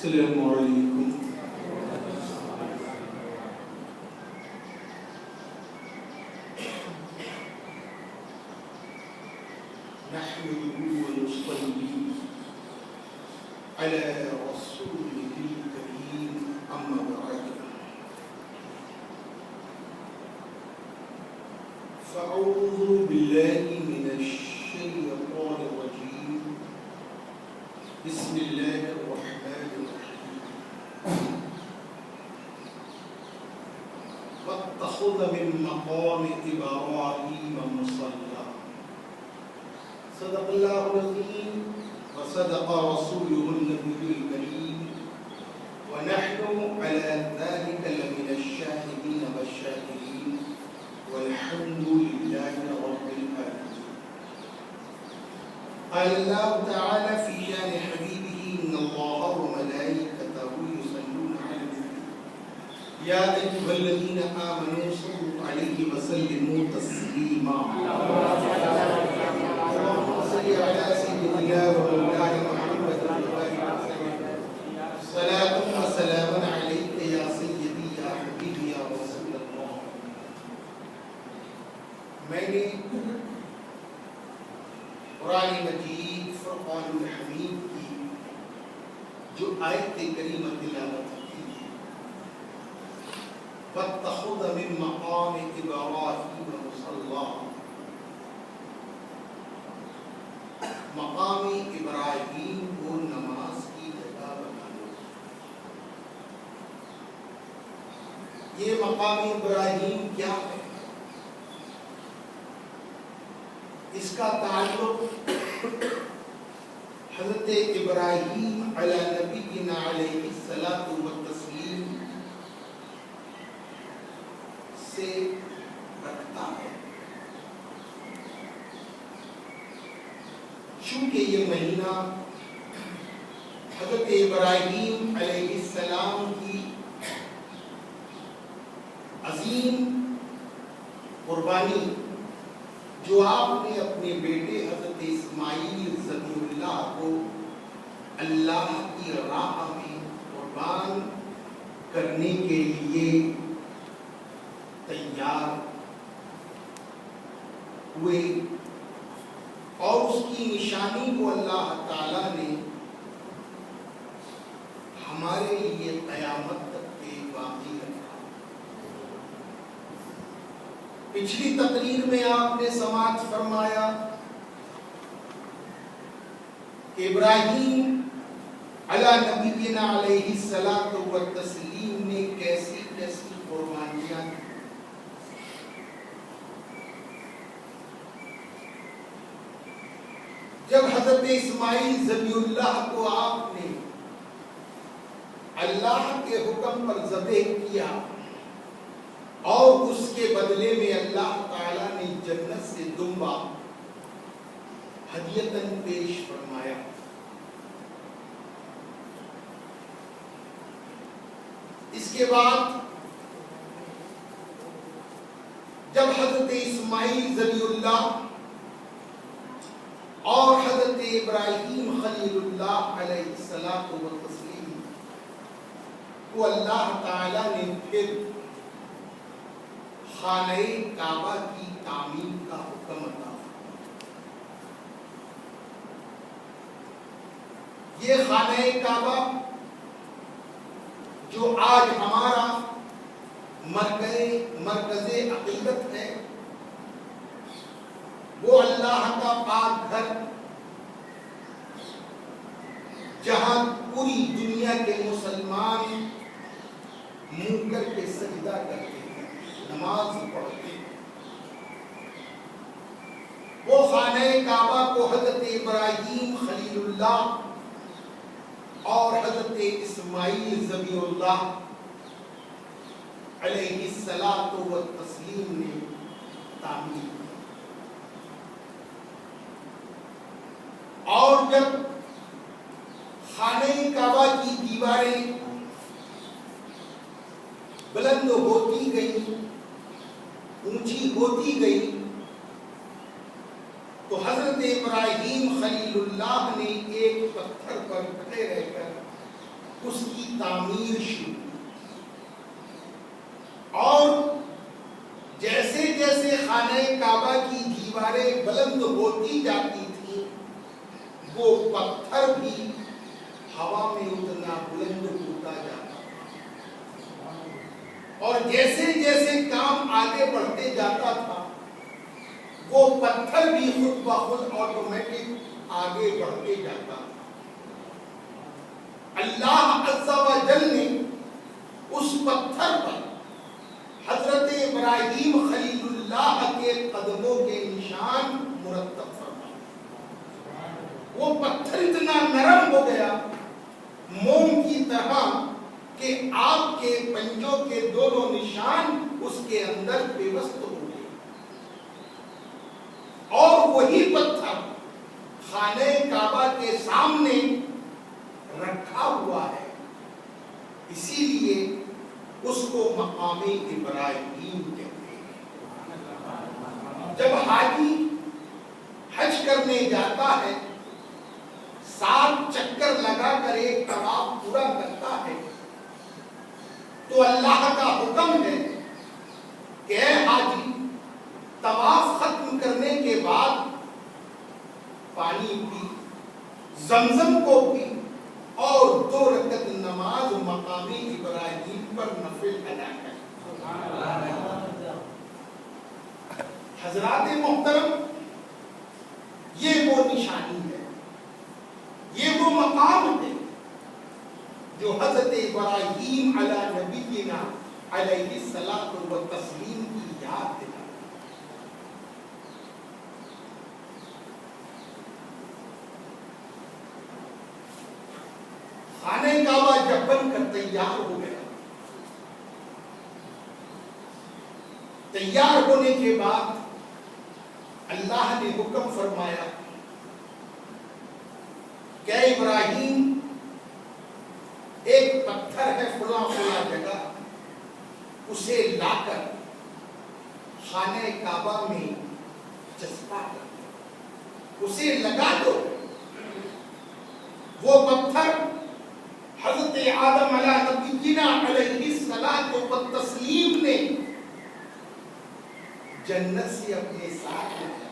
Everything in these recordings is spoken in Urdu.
السلام علیکم. نحمده ونصلي على رسوله الكريم أما بعد فأعوذ بالله من الشيطان الرجيم. بسم الله الرحمن الرحيم. واتخذ من مقام إبراهيم مصلى. صدق الله العظيم وصدق رسوله النبي الكريم ونحن على ذلك لمن الشاهدين والشاكرين والحمد لله رب العالمين. قال الله تعالى في شان حبيبه إن الله وملائكته يصلون على النبي يا أيها الذين آمنوا صلوا عليه وسلموا تسليما. اللهم صل على سيدنا ومولانا محمد صلاة وسلام عليك يا سيدي يا حبيبي يا رسول الله. میں نے قرآن مجید فرقان الحمید کی جو آیت کریمہ تلاوت کی ہے واتخذ من مقام ابراہیم مصلی. مقام ابراہیم کو نماز کی جگہ بنانا. یہ مقام ابراہیم کیا ہے؟ اس کا تعلق حضرت ابراہیم علی نبینا علیہ الصلاۃ والتسلیم سے رکھتا ہے. چونکہ یہ مہینہ حضرت ابراہیم علیہ السلام کی عظیم قربانی جو آپ نے اپنے بیٹے حضرت اسماعیل ذبیح اللہ کو اللہ کی راہ میں قربان کرنے کے لیے تیار ہوئے اور اس کی نشانی کو اللہ تعالی نے ہمارے لیے قیامت تک کے باقی رکھا. پچھلی تقریر میں آپ نے سماعت فرمایا کہ ابراہیم علی نبینا علیہ الصلاۃ والتسلیم نے کیسی کیسی قربانیاں کی. جب حضرت اسماعیل ذبیح اللہ کو آپ نے اللہ کے حکم پر ذبح کیا اور اس کے بدلے میں اللہ تعالی نے جنت سے دمبا ہدیتاً پیش فرمایا. اس کے بعد جب حضرت اسماعیل ذبیح اللہ اور حضرت ابراہیم خلیل اللہ علیہ الصلاۃ والتسلیم کو اللہ تعالی نے پھر خانہ کعبہ کی تعمیر کا حکم عطا. یہ خانہ کعبہ جو آج ہمارا مرکز عقیدت ہے وہ اللہ کا پاک گھر جہاں پوری دنیا کے مسلمان منہ کر کے سجدہ کرتے ہیں نماز پڑھتے ہیں. وہ خانہ کعبہ کو حضرت ابراہیم خلیل اللہ اور حضرت اسماعیل ذبیح اللہ علیہ الصلاۃ والتسلیم نے تعمیر کی. اور جب خانہ کعبہ کی دیواریں بلند ہوتی گئی اونچی ہوتی گئی تو حضرت ابراہیم خلیل اللہ نے ایک پتھر پر کھڑے رہ کر اس کی تعمیر شروع کی، اور جیسے جیسے خانہ کعبہ کی دیواریں بلند ہوتی جاتی تھی وہ پتھر بھی ہوا میں اتنا بلند ہوتا جاتا، اور جیسے جیسے کام آگے بڑھتے جاتا تھا وہ پتھر بھی خود بخود آٹومیٹک آگے بڑھتے جاتا تھا۔ اللہ عز و جل نے اس پتھر پر حضرت ابراہیم خلیل اللہ کے قدموں کے نشان مرتب فرمائے۔ وہ پتھر اتنا نرم ہو گیا موم کی طرح کہ آپ کے پنجوں کے دونوں نشان اس کے اندر پیوست ہو گئے، اور وہی پتھر خانہ کعبہ کے سامنے رکھا ہوا ہے، اسی لیے اس کو مقام ابراہیم کہتے ہیں۔ جب حاجی حج کرنے جاتا ہے 7 چکر لگا کر ایک طواف پورا کرتا ہے تو اللہ کا حکم ہے کہ اے حاجی طواف ختم کرنے کے بعد پانی پی، زمزم کو پی، اور 2 رکعت نماز مقام ابراہیم پر نفل ادا کر۔ حضرات محترم، یہ وہ نشانی ہے، یہ وہ مقام ہے جو حضرت ابراہیم علی نبینا علیہ الصلاۃ والتسلیم کی یاد دلاتا۔ خانہ کعبہ جب بن کر تیار ہو گیا، تیار ہونے کے بعد اللہ نے حکم فرمایا کہ ابراہیم ایک پتھر ہے فلاں فلاں جگہ، اسے لا کر خانہ کعبہ میں چسپا کر اسے لگا دو۔ وہ پتھر حضرت آدم علیہ نبینا علیہ الصلاۃ والتسلیم نے جنت سے اپنے ساتھ لایا۔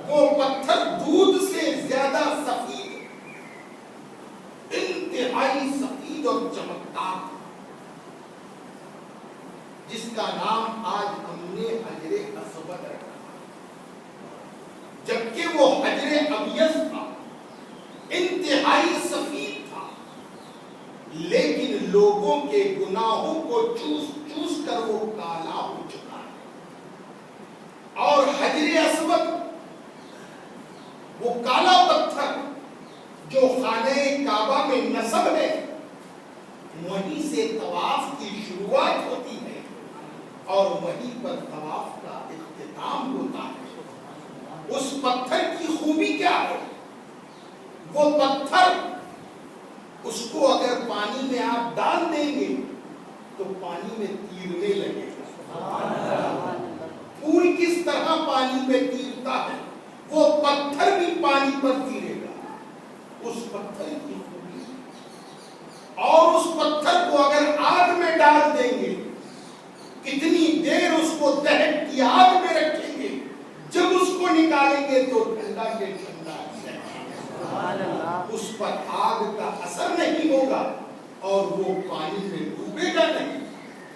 وہ پتھر دودھ سے زیادہ سفید، انتہائی سفید اور چمکدار، جس کا نام آج ہم نے حجر اسود رکھا، جبکہ وہ حجر ابیض تھا، انتہائی سفید تھا، لیکن لوگوں کے گناہوں کو چوس چوس کر وہ کالا ہو چکا ہے۔ اور حجر اسود وہ کالا پتھر جو خانہ کعبہ میں نصب ہے، وہیں سے طواف کی شروعات ہوتی ہے اور وہیں پر طواف کا اختتام ہوتا ہے۔ اس پتھر کی خوبی کیا ہے؟ وہ پتھر، اس کو اگر پانی میں آپ ڈال دیں گے تو پانی میں تیرنے لگے گا۔ پھول کس طرح پانی میں تیرتا ہے، وہ پتھر بھی پانی پر تیرے گا۔ اس پتھر کی خوبی، اور اس پتھر کو اگر آگ میں ڈال دیں گے، کتنی دیر اس کو دہک کی آگ میں رکھیں گے، جب اس کو نکالیں گے تو ٹھنڈا کے ٹھنڈا اس پر آگ کا اثر نہیں ہوگا اور وہ پانی میں ڈوبے گا نہیں۔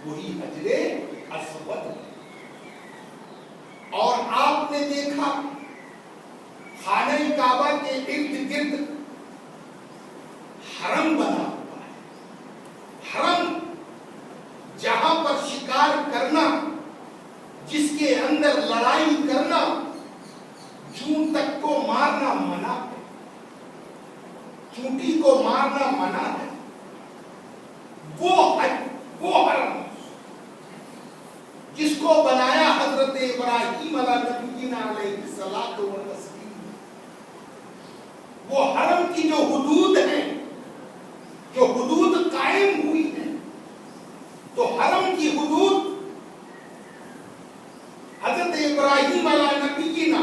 وہی حجر اسود ہے۔ اور آپ نے دیکھا خانہ کعبہ کے ارد گرد حرم بنا ہوا ہے۔ حرم جہاں پر شکار کرنا، جس کے اندر لڑائی کرنا، جون تک کو مارنا منع ہے، چونٹی کو مارنا منع ہے، وہ حرم جس کو بنایا حضرت ابراہیم علیہ نبینا علیہ الصلاۃ والتسلیم، وہ حرم کی جو حدود ہیں، جو حدود قائم ہوئی ہیں، تو حرم کی حدود حضرت ابراہیم علیہ نبینا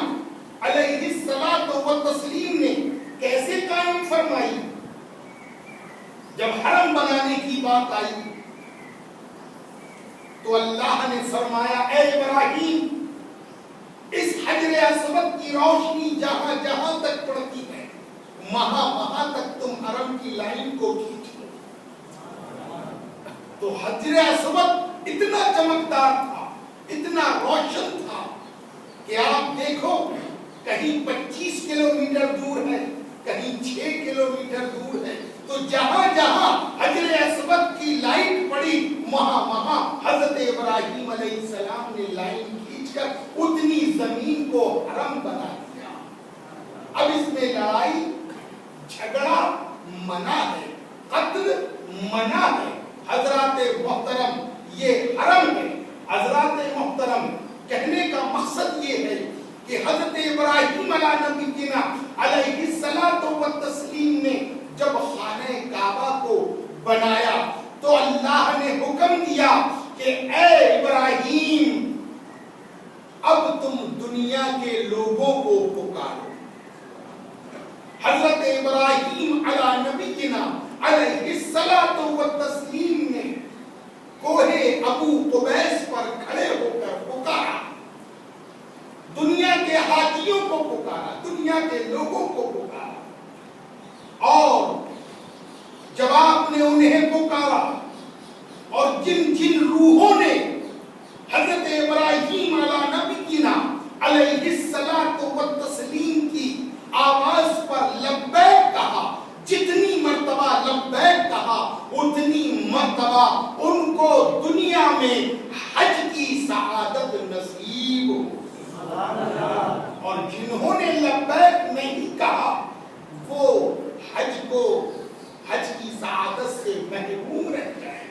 علیہ الصلاۃ والتسلیم نے کیسے قائم فرمائی؟ جب حرم بنانے کی بات آئی تو اللہ نے فرمایا اے ابراہیم اس حجر اسود کی روشنی جہاں جہاں تک پڑتی ہے وہاں تک تم حرم کی لائن کو کھینچ لو. تو حجر اسود اتنا چمکدار تھا, اتنا روشن تھا کہ آپ دیکھو کہیں 25 کلومیٹر دور ہے, کہیں 6 کلومیٹر دور ہے, تو جہاں جہاں حجر اسود کی لائٹ پڑی وہاں حضرت ابراہیم علیہ السلام نے لائن کھینچ کر اتنی زمین کو حرم بنا دیا. اب اس میں لڑائی جھگڑا منع ہے, قتل منع ہے. حضرات محترم یہ حرم ہے. حضرات محترم کہنے کا مقصد یہ ہے کہ حضرت ابراہیم علیہ نبینا علیہ الصلوۃ والتسلیم نے جب خانہ کعبہ کو بنایا تو اللہ نے حکم دیا کہ اے ابراہیم اب تم دنیا کے لوگوں کو پکارو. حضرت ابراہیم علیہ نبینا علیہ الصلوۃ والتسلیم نے کوہ ابو قبیس پر کھڑے ہو کر پکارا, دنیا کے حاجیوں کو پکارا, دنیا کے لوگوں کو پکارا. اور جب آپ نے انہیں پکارا اور جن جن روحوں نے حضرت ابراہیم علیہ نبینا علیہ الصلوۃ والتسلیم کی آواز پر لبیک کہا, جتنی مرتبہ لبیک کہا اتنی مرتبہ ان کو دنیا میں حج کی سعادت نصیب ہو. اور جنہوں نے لبیک نہیں کہا وہ حج کی سعادت سے محروم رہ جائیں.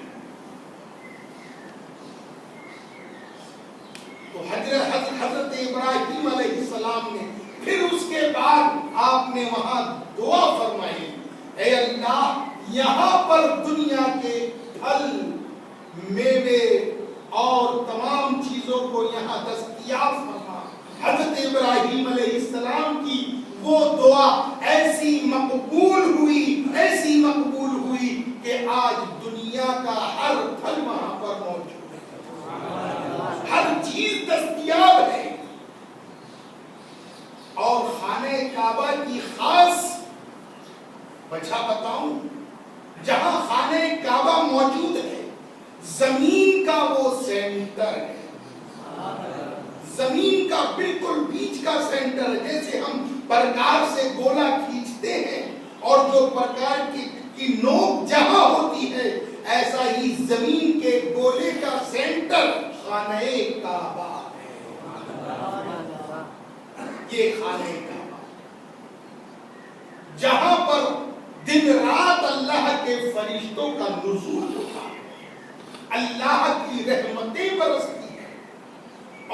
تو حضرت ابراہیم علیہ السلام نے پھر اس کے بعد آپ نے وہاں دعا فرمائی, اے اللہ یہاں پر دنیا کے پھل میوے اور تمام چیزوں کو یہاں دستیاب فرما. حضرت ابراہیم علیہ السلام کی وہ دعا ایسی مقبول ہوئی کہ آج دنیا کا ہر پھل وہاں پر موجود ہے, ہر چیز دستیاب ہے. اور خانہ کعبہ کی خاص وجہ بتاؤں, جہاں خانہ کعبہ موجود ہے زمین کا وہ سینٹر ہے, زمین کا بالکل بیچ کا سینٹر. جیسے ہم پرکار سے گولا کھینچتے ہیں اور جو پرکار کی نوک جہاں ہوتی ہے ایسا ہی زمین کے گولے کا سینٹر خانہ کعبہ ہے. یہ خانہ کعبہ جہاں پر دن رات اللہ کے فرشتوں کا نزول ہوتا ہے, اللہ کی رحمتیں برستی ہیں.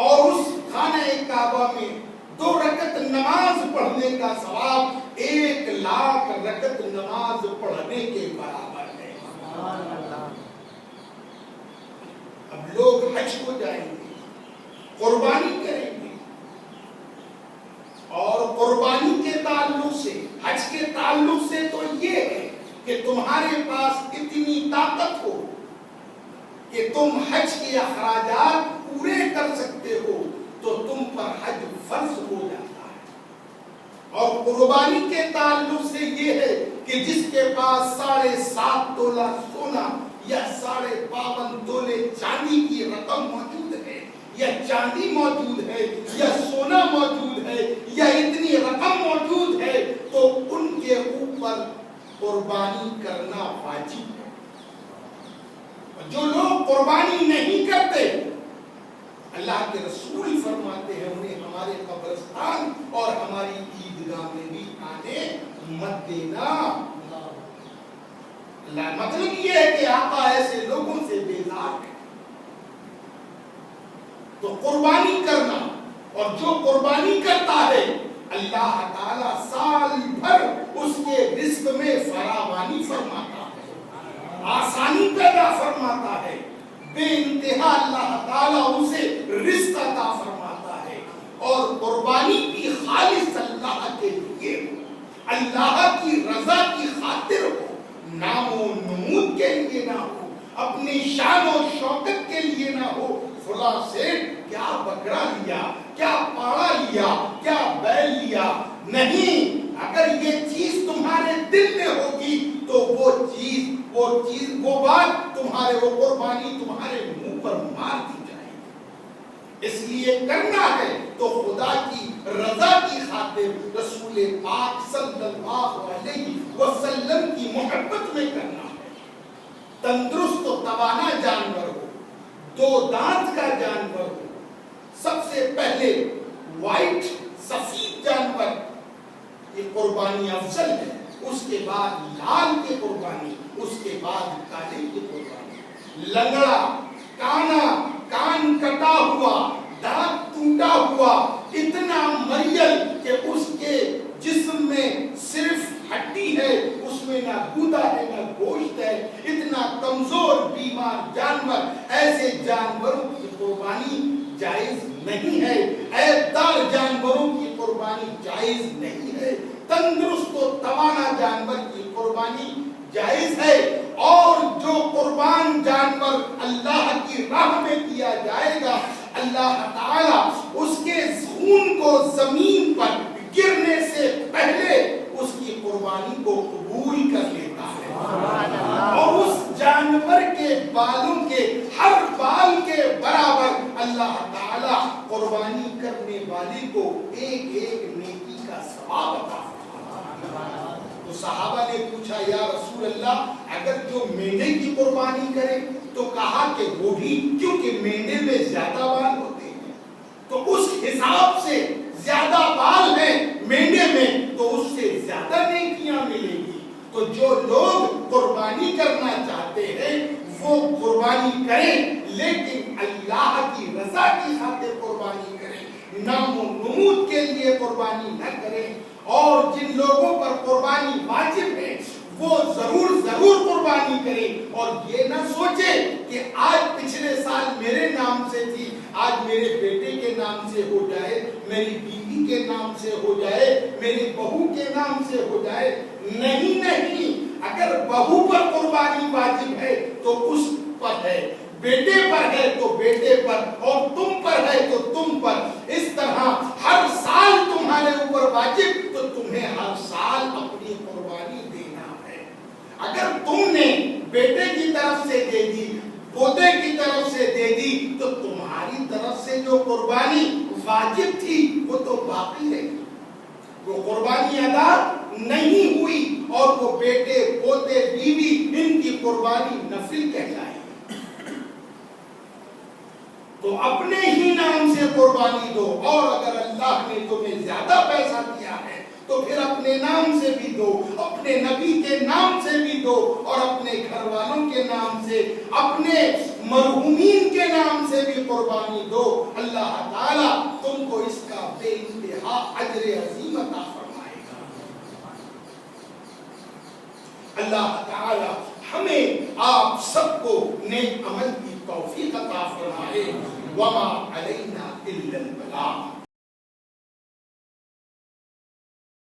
اور اس خانہ کعبہ میں 2 رکعت نماز پڑھنے کا ثواب 1,00,000 رکعت نماز پڑھنے کے برابر ہے. اب لوگ حج کو جائیں گے, قربانی کریں گے, اور قربانی کے تعلق سے حج کے تعلق سے تو یہ ہے کہ تمہارے پاس اتنی طاقت ہو کہ تم حج کے اخراجات پورے کر سکتے ہو تو تم پر حج فرض ہو جاتا ہے. اور قربانی کے تعلق سے یہ ہے کہ جس کے پاس 7.5 تولہ سونا یا 52 تولے چاندی کی رقم موجود ہے, یا چاندی موجود ہے, یا سونا موجود ہے, یا اتنی رقم موجود ہے, تو ان کے اوپر قربانی کرنا واجب ہے. جو لوگ قربانی نہیں کرتے اللہ کے رسول فرماتے ہیں انہیں ہمارے قبرستان اور ہماری عیدگاہ میں بھی آنے مت دینا. مطلب یہ ہے کہ آقا ایسے لوگوں سے بیزار ہے. تو قربانی کرنا, اور جو قربانی کرتا ہے اللہ تعالیٰ سال بھر اس کے رزق میں فراوانی فرماتا ہے, آسانی پیدا فرماتا ہے, بے انتہا اللہ تعالیٰ اسے رزق عطا فرماتا ہے. اور قربانی بھی خالص اللہ کے لیے ہو, اللہ کی رضا کی خاطر ہو, نام و نمود کے لیے نہ ہو، اپنی شان و شوکت کے لیے نہ ہو، فلاں سے کیا بکرا لیا، کیا پاڑا لیا، کیا بیل لیا، نہیں۔ اگر یہ چیز تمہارے دل میں ہوگی تو وہ چیز وہ بات تمہارے، وہ قربانی تمہارے منہ پر مار دی جائے گی۔ اس لیے کرنا ہے تو خدا کی رضا کی خاطر، رسول پاک صلی اللہ علیہ وسلم کی محبت میں کرنا ہے۔ تندرست و توانا جانور ہو، دو دانت کا جانور ہو، سب سے پہلے وائٹ سفید جانور یہ قربانی افضل ہے، اس کے بعد لال کی قربانی، اس کے بعد کالے کی قربانی۔ لنگڑا، کانا، کان کٹا ہوا، دانت ٹوٹا ہوا، اتنا مریل کہ اس کے جسم میں صرف ہڈی ہے، اس میں نہ گودا ہے نہ گوشت ہے، اتنا کمزور بیمار جانور، ایسے جانوروں کی قربانی جائز نہیں ہے۔ عیب دار جانوروں کی قربانی جائز نہیں ہے۔ تندرست و توانا جانور کی قربانی جائز ہے۔ اور جو قربان جانور اللہ کی راہ میں کیا جائے گا، اللہ تعالی اس کے خون کو زمین پر گرنے سے پہلے اس کی قربانی کو قبول کر لیتا ہے، اور اس جانور کے بالوں کے ہر بال کے برابر اللہ تعالی قربانی کرنے والے کو ایک ایک نیکی کا ثواب عطا فرماتا ہے۔ تو صحابہ نے پوچھا یا رسول اللہ اگر جو مینڈے کی قربانی کرے، تو کہا کہ وہ بھی، کیونکہ مینڈے میں زیادہ بال ہوتے ہیں تو اس حساب سے زیادہ بال ہیں مینڈے میں تو اس سے زیادہ نیکیاں ملیں گی۔ تو جو لوگ قربانی کرنا چاہتے ہیں وہ قربانی کریں، لیکن اللہ کی رضا کی خاطر قربانی کریں، نام و نمود کے لیے قربانی نہ کریں۔ اور جن لوگوں پر قربانی واجب ہے وہ ضرور قربانی کریں، اور یہ نہ سوچے کہ آج پچھلے سال میرے نام سے تھی، آج میرے بیٹے کے نام سے ہو جائے، میری بیوی کے نام سے ہو جائے، میری بہو کے نام سے ہو جائے۔ نہیں، اگر بہو پر قربانی واجب ہے تو اس پر ہے، بیٹے پر ہے تو بیٹے پر، اور تم پر ہے تو تم پر۔ اس طرح ہر سال تمہارے اوپر واجب تو تمہیں ہر سال اپنی قربانی دینا ہے۔ اگر تم نے بیٹے کی طرف سے دے دی، پوتے کی طرف سے دے دی، تو تمہاری طرف سے جو قربانی واجب تھی وہ تو باقی ہے، وہ قربانی ادا نہیں ہوئی، اور وہ بیٹے، پوتے، بیوی، ان کی قربانی نفل کہلائے۔ تو اپنے ہی نام سے قربانی دو، اور اگر اللہ نے تمہیں زیادہ پیسہ دیا ہے تو پھر اپنے نام سے بھی دو، اپنے نبی کے نام سے بھی دو، اور اپنے گھر والوں کے نام سے، اپنے مرحومین کے نام سے بھی قربانی دو۔ اللہ تعالیٰ تم کو اس کا بے انتہا اجر عظیم عطا فرمائے گا۔ اللہ تعالیٰ ہمیں آپ سب کو نیک عمل کی توفیق عطا فرمائے۔ وما علینا الا البلاغ۔